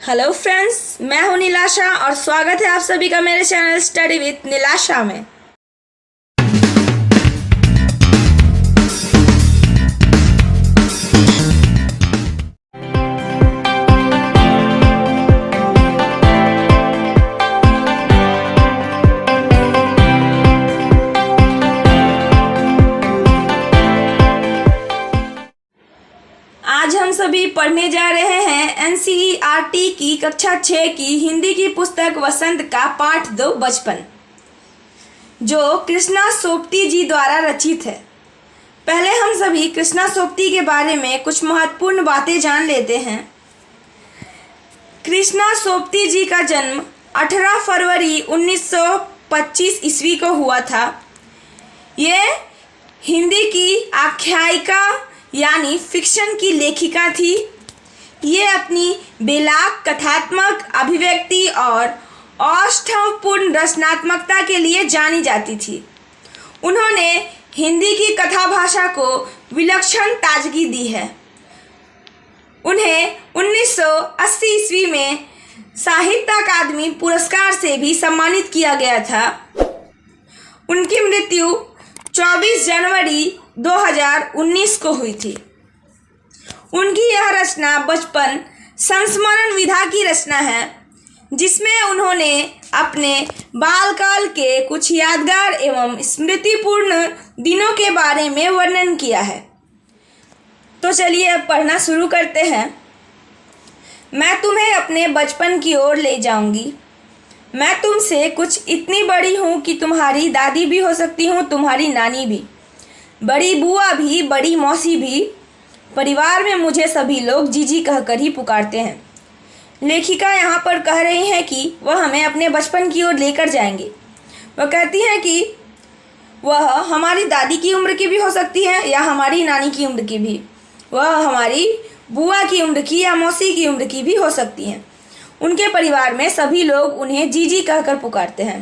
Hello friends, मैं हूं नीलाशा और स्वागत है आप सभी का मेरे चैनल स्टडी विद नीलाशा में। आज हम सभी पढ़ने जा रहे हैं एनसीईआरटी की कक्षा 6 की हिंदी की पुस्तक वसंत का पाठ 2 बचपन, जो कृष्णा सोपती जी द्वारा रचित है। पहले हम सभी कृष्णा सोपती के बारे में कुछ महत्वपूर्ण बातें जान लेते हैं। कृष्णा सोपती जी का जन्म 18 फरवरी 1925 ईस्वी को हुआ था। ये हिंदी की आख्यायिका यानी फिक्शन की लेखिका थी। ये अपनी बेलाग कथात्मक अभिव्यक्ति और औष्ठवपूर्ण रचनात्मकता के लिए जानी जाती थी। उन्होंने हिंदी की कथा भाषा को विलक्षण ताजगी दी है। उन्हें 1980 ईस्वी में साहित्य अकादमी पुरस्कार से भी सम्मानित किया गया था। उनकी मृत्यु 24 जनवरी 2019 को हुई थी। उनकी यह रचना बचपन संस्मरण विधा की रचना है, जिसमें उन्होंने अपने बालकाल के कुछ यादगार एवं स्मृतिपूर्ण दिनों के बारे में वर्णन किया है। तो चलिए अब पढ़ना शुरू करते हैं। मैं तुम्हें अपने बचपन की ओर ले जाऊंगी। मैं तुमसे कुछ इतनी बड़ी हूँ कि तुम्हारी दादी भी हो सकती हूँ, तुम्हारी नानी भी, बड़ी बुआ भी, बड़ी मौसी भी। परिवार में मुझे सभी लोग जीजी कहकर ही पुकारते हैं। लेखिका यहाँ पर कह रही हैं कि वह हमें अपने बचपन की ओर लेकर जाएंगे। वह कहती हैं कि वह हमारी दादी की उम्र की भी हो सकती है या हमारी नानी की उम्र की भी, वह हमारी बुआ की उम्र की या मौसी की उम्र की भी हो सकती हैं। उनके परिवार में सभी लोग उन्हें जीजी कहकर पुकारते हैं।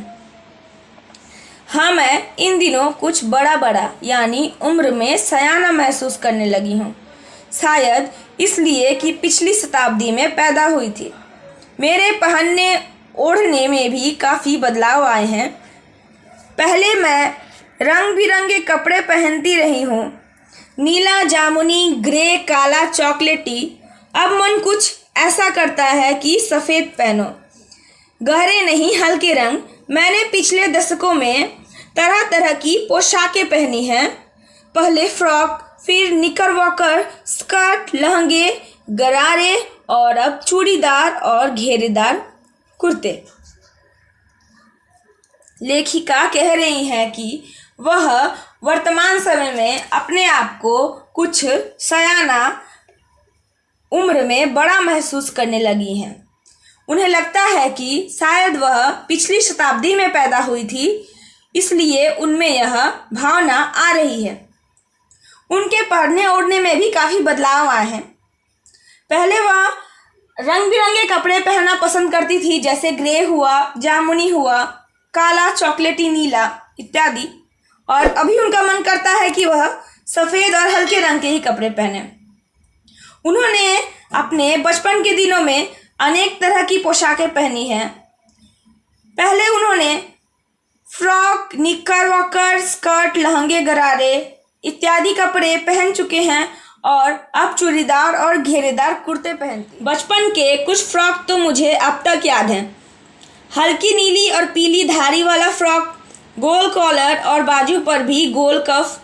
हाँ, मैं इन दिनों कुछ बड़ा यानी उम्र में सयाना महसूस करने लगी हूँ, शायद इसलिए कि पिछली शताब्दी में पैदा हुई थी। मेरे पहनने ओढ़ने में भी काफ़ी बदलाव आए हैं। पहले मैं रंग बिरंगे कपड़े पहनती रही हूँ, नीला, जामुनी, ग्रे, काला, चॉकलेटी। अब मन कुछ ऐसा करता है कि सफ़ेद पहनो। गहरे नहीं, हल्के रंग। मैंने पिछले दशकों में तरह तरह की पोशाकें पहनी हैं। पहले फ्रॉक, फिर निकरवॉकर, स्कर्ट, लहंगे, गरारे और अब चूड़ीदार और घेरेदार कुर्ते। लेखिका कह रही हैं कि वह वर्तमान समय में अपने आप को कुछ सयाना उम्र में बड़ा महसूस करने लगी हैं। उन्हें लगता है कि शायद वह पिछली शताब्दी में पैदा हुई थी, इसलिए उनमें यह भावना आ रही है। उनके पहनने ओढ़ने में भी काफ़ी बदलाव आए हैं। पहले वह रंग बिरंगे कपड़े पहनना पसंद करती थी, जैसे ग्रे हुआ, जामुनी हुआ, काला, चॉकलेटी, नीला इत्यादि। और अभी उनका मन करता है कि वह सफ़ेद और हल्के रंग के ही कपड़े पहने। उन्होंने अपने बचपन के दिनों में अनेक तरह की पोशाकें पहनी हैं। पहले उन्होंने फ्रॉक, निकरवॉकर, स्कर्ट, लहंगे, गरारे इत्यादि कपड़े पहन चुके हैं और अब चूड़ीदार और घेरेदार कुर्ते पहनती। बचपन के कुछ फ्रॉक तो मुझे अब तक याद हैं। हल्की नीली और पीली धारी वाला फ्रॉक, गोल कॉलर और बाजू पर भी गोल कफ,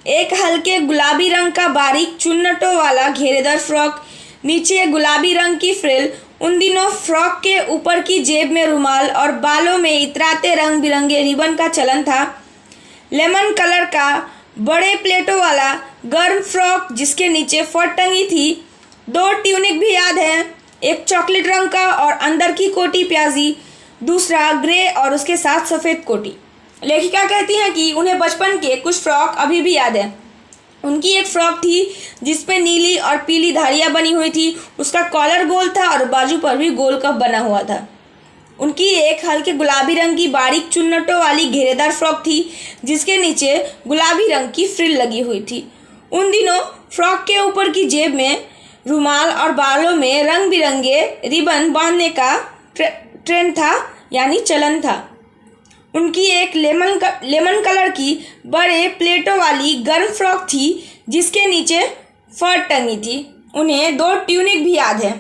एक हल्के गुलाबी रंग का बारीक चुन्नटों वाला घेरेदार फ्रॉक, नीचे गुलाबी रंग की फ्रिल। उन दिनों फ्रॉक के ऊपर की जेब में रुमाल और बालों में इतराते रंग बिरंगे रिबन का चलन था। लेमन कलर का बड़े प्लेटों वाला गर्म फ्रॉक जिसके नीचे फट टंगी थी। 2 ट्यूनिक भी याद है, एक चॉकलेट रंग का और अंदर की कोटी प्याजी, दूसरा ग्रे और उसके साथ सफ़ेद कोटी। लेखिका कहती हैं कि उन्हें बचपन के कुछ फ्रॉक अभी भी याद है। उनकी एक फ्रॉक थी जिसपे नीली और पीली धारियाँ बनी हुई थी। उसका कॉलर गोल था और बाजू पर भी गोल कफ बना हुआ था। उनकी एक हल्के गुलाबी रंग की बारीक चुन्नटों वाली घेरेदार फ्रॉक थी जिसके नीचे गुलाबी रंग की फ्रिल लगी हुई थी। उन दिनों फ्रॉक के ऊपर की जेब में रुमाल और बालों में रंग बिरंगे रिबन बांधने का ट्रेंड था, यानी चलन था। उनकी एक लेमन कलर की बड़े प्लेटों वाली गर्म फ्रॉक थी जिसके नीचे फर टंगी थी। उन्हें 2 ट्यूनिक भी याद है,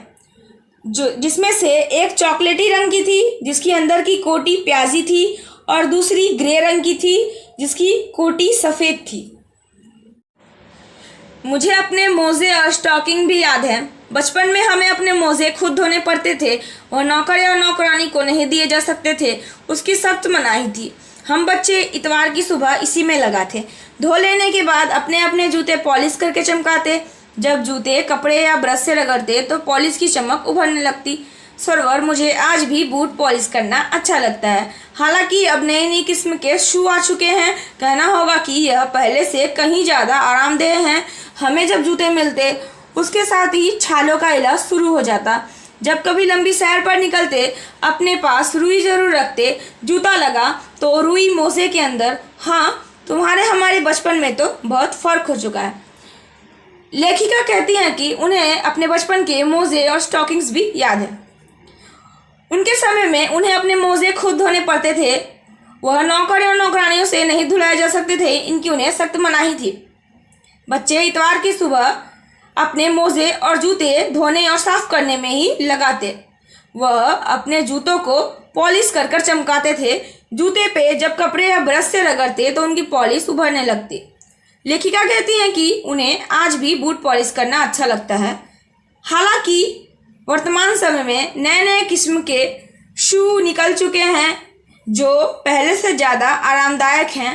जिसमें से एक चॉकलेटी रंग की थी जिसकी अंदर की कोटी प्याजी थी और दूसरी ग्रे रंग की थी जिसकी कोटी सफ़ेद थी। मुझे अपने मोज़े और स्टॉकिंग भी याद है। बचपन में हमें अपने मोज़े खुद धोने पड़ते थे और नौकर या नौकरानी को नहीं दिए जा सकते थे, उसकी सख्त मनाही थी। हम बच्चे इतवार की सुबह इसी में लगा थे। धो लेने के बाद अपने अपने जूते पॉलिश करके चमकाते। जब जूते कपड़े या ब्रश से रगड़ते तो पॉलिश की चमक उभरने लगती। सरवर, मुझे आज भी बूट पॉलिश करना अच्छा लगता है। हालांकि अब नई नई किस्म के शू आ चुके हैं। कहना होगा कि यह पहले से कहीं ज़्यादा आरामदेह हैं। हमें जब जूते मिलते उसके साथ ही छालों का इलाज शुरू हो जाता। जब कभी लंबी सैर पर निकलते अपने पास रुई जरूर रखते। जूता लगा तो रुई मोजे के अंदर। हाँ, तुम्हारे हमारे बचपन में तो बहुत फ़र्क हो चुका है। लेखिका कहती हैं कि उन्हें अपने बचपन के मोजे और स्टॉकिंग्स भी याद है। उनके समय में उन्हें अपने मोजे खुद धोने पड़ते थे। वह नौकर और नौकरानियों से नहीं धुलाए जा सकते थे, इनकी उन्हें सख्त मनाही थी। बच्चे इतवार की सुबह अपने मोजे और जूते धोने और साफ करने में ही लगाते। वह अपने जूतों को पॉलिश कर कर चमकाते थे। जूते पे जब कपड़े या ब्रश से रगड़ते तो उनकी पॉलिश उभरने लगती। लेखिका कहती हैं कि उन्हें आज भी बूट पॉलिश करना अच्छा लगता है। हालांकि वर्तमान समय में नए नए किस्म के शू निकल चुके हैं जो पहले से ज़्यादा आरामदायक हैं।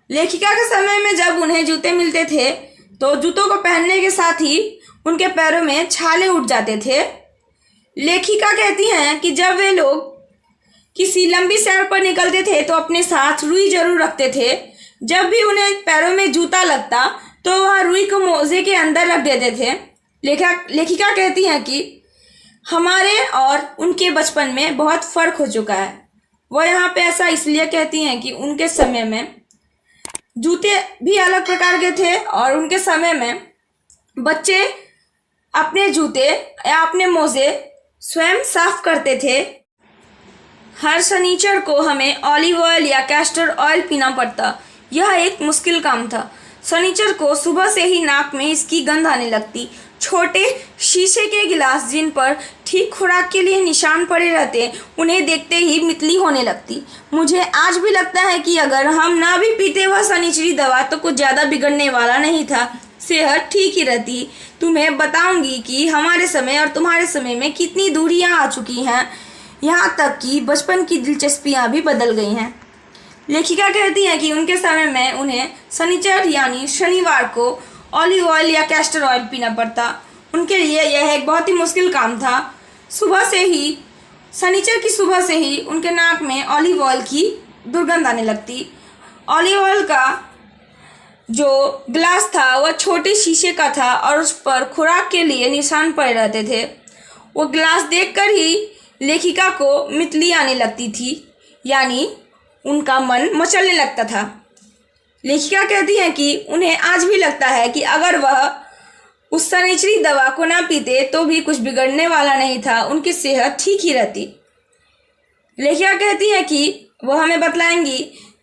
लेखिका के समय में जब उन्हें जूते मिलते थे तो जूतों को पहनने के साथ ही उनके पैरों में छाले उठ जाते थे। लेखिका कहती हैं कि जब वे लोग किसी लंबी सैर पर निकलते थे तो अपने साथ रुई जरूर रखते थे। जब भी उन्हें पैरों में जूता लगता तो वह रुई को मोजे के अंदर रख देते थे। लेखिका कहती हैं कि हमारे और उनके बचपन में बहुत फ़र्क हो चुका है। वह यहाँ पे ऐसा इसलिए कहती हैं कि उनके समय में जूते भी अलग प्रकार के थे और उनके समय में बच्चे अपने जूते या अपने मोजे स्वयं साफ करते थे। हर शनिचर को हमें ऑलिव ऑयल या कैस्टर ऑयल पीना पड़ता। यह एक मुश्किल काम था। शनिचर को सुबह से ही नाक में इसकी गंध आने लगती। छोटे शीशे के गिलास जिन पर ठीक खुराक के लिए निशान पड़े रहते, उन्हें देखते ही मितली होने लगती। मुझे आज भी लगता है कि अगर हम ना भी पीते वह शनिचरी दवा तो कुछ ज़्यादा बिगड़ने वाला नहीं था, सेहत ठीक ही रहती। तुम्हें बताऊंगी कि हमारे समय और तुम्हारे समय में कितनी दूरियां आ चुकी हैं, यहाँ तक कि बचपन की दिलचस्पियाँ भी बदल गई हैं। लेखिका कहती हैं कि उनके समय में उन्हें शनिचर यानी शनिवार को ऑलिव ऑयल या कैस्टर ऑयल पीना पड़ता। उनके लिए यह एक बहुत ही मुश्किल काम था। सुबह से ही, शनिचर की सुबह से ही उनके नाक में ऑलिव ऑयल की दुर्गंध आने लगती। ऑलिव ऑयल का जो ग्लास था वह छोटे शीशे का था और उस पर खुराक के लिए निशान पड़े रहते थे। वो ग्लास देखकर ही लेखिका को मितली आने लगती थी, यानी उनका मन मचलने लगता था। लेखिका कहती हैं कि उन्हें आज भी लगता है कि अगर वह उस शनिचरी दवा को ना पीते तो भी कुछ बिगड़ने वाला नहीं था, उनकी सेहत ठीक ही रहती। लेखिका कहती हैं कि वह हमें बतलाएंगी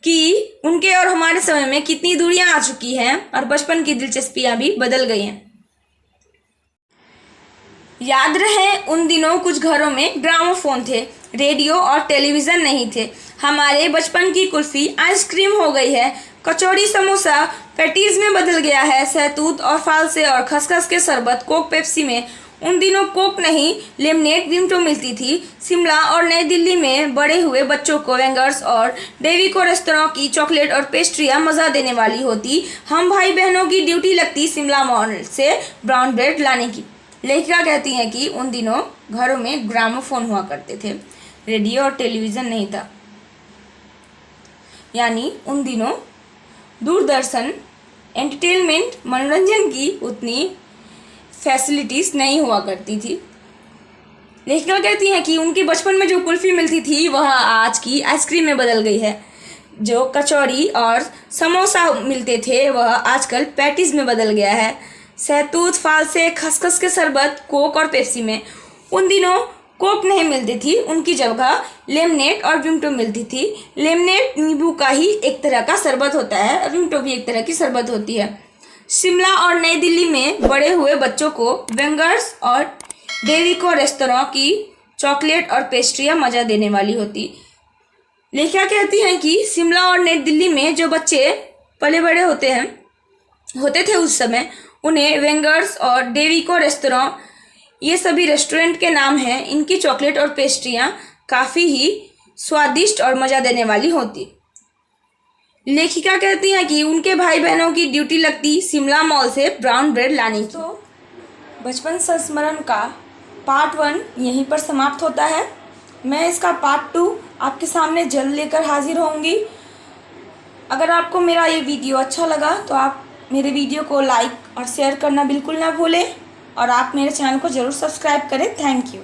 कि उनके और हमारे समय में कितनी दूरियां आ चुकी हैं और बचपन की दिलचस्पियां भी बदल गई हैं। याद रहे उन दिनों कुछ घरों में ग्रामोफोन थे, रेडियो और टेलीविज़न नहीं थे। हमारे बचपन की कुल्फ़ी आइसक्रीम हो गई है, कचौड़ी समोसा पैटीज़ में बदल गया है, सहतूत और फालसे और खसखस के शरबत कोक पेप्सी में। उन दिनों कोक नहीं, लेमनेड विमटो मिलती थी। शिमला और नई दिल्ली में बड़े हुए बच्चों को वेंगर्स और डेविको रेस्तरां की चॉकलेट और पेस्ट्रियाँ मज़ा देने वाली होती। हम भाई बहनों की ड्यूटी लगती शिमला मॉल से ब्राउन ब्रेड लाने की। लेखिका कहती हैं कि उन दिनों घरों में ग्रामोफोन हुआ करते थे, रेडियो और टेलीविज़न नहीं था, यानी उन दिनों दूरदर्शन, एंटरटेनमेंट, मनोरंजन की उतनी फैसिलिटीज़ नहीं हुआ करती थी। लेखिका कहती हैं कि उनके बचपन में जो कुल्फ़ी मिलती थी वह आज की आइसक्रीम में बदल गई है। जो कचौड़ी और समोसा मिलते थे वह आजकल पैटीज़ में बदल गया है। सहतूत, फालसे, खसखस के शरबत, कोक और पेप्सी में। उन दिनों कोक नहीं मिलती थी, उनकी जगह लेमनेड और विमटो मिलती थी। लेमनेड नींबू का ही एक तरह का शरबत होता है और विमटो भी एक तरह की शरबत होती है। शिमला और नई दिल्ली में बड़े हुए बच्चों को वेंगर्स और डेविको रेस्तरां की चॉकलेट और पेस्ट्रियाँ मज़ा देने वाली होती। लेखिका कहती हैं कि शिमला और नई दिल्ली में जो बच्चे पले बड़े होते थे उस समय, उन्हें वेंगर्स और डेविको रेस्तरां, ये सभी रेस्टोरेंट के नाम हैं। इनकी चॉकलेट और पेस्ट्रियाँ काफ़ी ही स्वादिष्ट और मज़ा देने वाली होती। लेखिका कहती हैं कि उनके भाई बहनों की ड्यूटी लगती शिमला मॉल से ब्राउन ब्रेड लाने की। तो बचपन संस्मरण का पार्ट 1 यहीं पर समाप्त होता है। मैं इसका पार्ट 2 आपके सामने जल्द लेकर हाजिर होंगी। अगर आपको मेरा ये वीडियो अच्छा लगा तो आप मेरे वीडियो को लाइक और शेयर करना बिल्कुल ना भूलें और आप मेरे चैनल को ज़रूर सब्सक्राइब करें। Thank you.